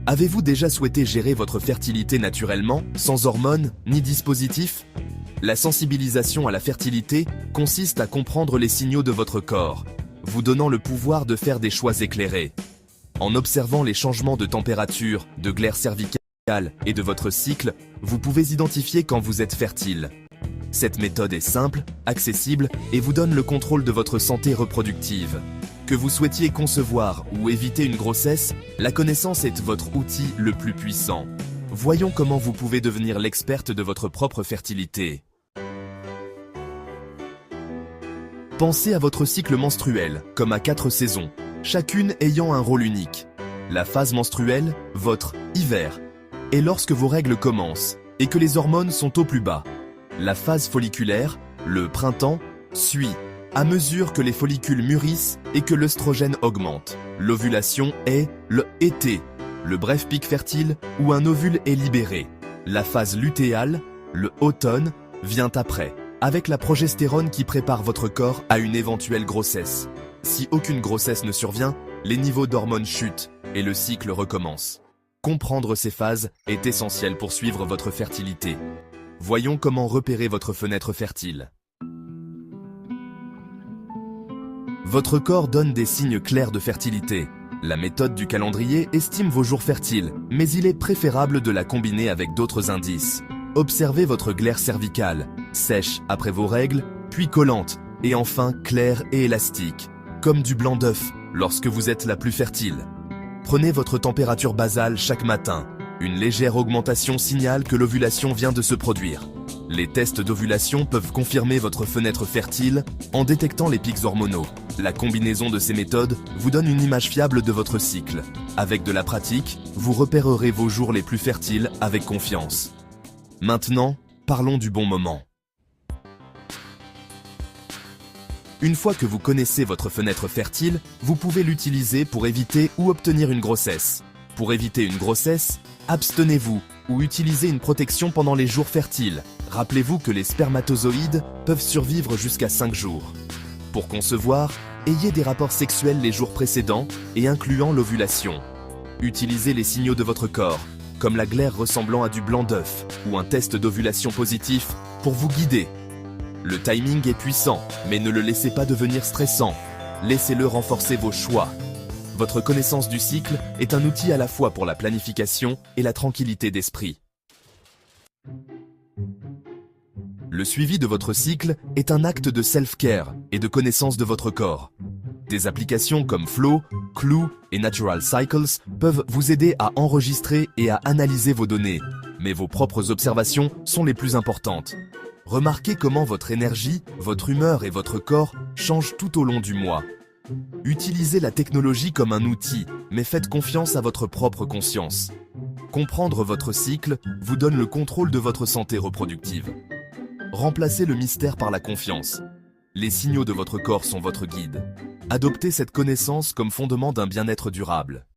Avez-vous déjà souhaité gérer votre fertilité naturellement, sans hormones ni dispositifs? La sensibilisation à la fertilité consiste à comprendre les signaux de votre corps, vous donnant le pouvoir de faire des choix éclairés. En observant les changements de température, de glaire cervicale et de votre cycle, vous pouvez identifier quand vous êtes fertile. Cette méthode est simple, accessible et vous donne le contrôle de votre santé reproductive. Que vous souhaitiez concevoir ou éviter une grossesse, la connaissance est votre outil le plus puissant. Voyons comment vous pouvez devenir l'experte de votre propre fertilité. Pensez à votre cycle menstruel, comme à 4 saisons, chacune ayant un rôle unique. La phase menstruelle, votre hiver, est lorsque vos règles commencent et que les hormones sont au plus bas. La phase folliculaire, le printemps, suit à mesure que les follicules mûrissent et que l'œstrogène augmente. L'ovulation est le été, le bref pic fertile où un ovule est libéré. La phase lutéale, le automne, vient après, avec la progestérone qui prépare votre corps à une éventuelle grossesse. Si aucune grossesse ne survient, les niveaux d'hormones chutent et le cycle recommence. Comprendre ces phases est essentiel pour suivre votre fertilité. Voyons comment repérer votre fenêtre fertile. Votre corps donne des signes clairs de fertilité. La méthode du calendrier estime vos jours fertiles, mais il est préférable de la combiner avec d'autres indices. Observez votre glaire cervicale, sèche après vos règles, puis collante, et enfin claire et élastique, comme du blanc d'œuf lorsque vous êtes la plus fertile. Prenez votre température basale chaque matin. Une légère augmentation signale que l'ovulation vient de se produire. Les tests d'ovulation peuvent confirmer votre fenêtre fertile en détectant les pics hormonaux. La combinaison de ces méthodes vous donne une image fiable de votre cycle. Avec de la pratique, vous repérerez vos jours les plus fertiles avec confiance. Maintenant, parlons du bon moment. Une fois que vous connaissez votre fenêtre fertile, vous pouvez l'utiliser pour éviter ou obtenir une grossesse. Pour éviter une grossesse, abstenez-vous ou utilisez une protection pendant les jours fertiles. Rappelez-vous que les spermatozoïdes peuvent survivre jusqu'à 5 jours. Pour concevoir, ayez des rapports sexuels les jours précédents et incluant l'ovulation. Utilisez les signaux de votre corps, comme la glaire ressemblant à du blanc d'œuf ou un test d'ovulation positif pour vous guider. Le timing est puissant, mais ne le laissez pas devenir stressant. Laissez-le renforcer vos choix. Votre connaissance du cycle est un outil à la fois pour la planification et la tranquillité d'esprit. Le suivi de votre cycle est un acte de self-care et de connaissance de votre corps. Des applications comme Flow, Clue et Natural Cycles peuvent vous aider à enregistrer et à analyser vos données, mais vos propres observations sont les plus importantes. Remarquez comment votre énergie, votre humeur et votre corps changent tout au long du mois. Utilisez la technologie comme un outil, mais faites confiance à votre propre conscience. Comprendre votre cycle vous donne le contrôle de votre santé reproductive. Remplacez le mystère par la confiance. Les signaux de votre corps sont votre guide. Adoptez cette connaissance comme fondement d'un bien-être durable.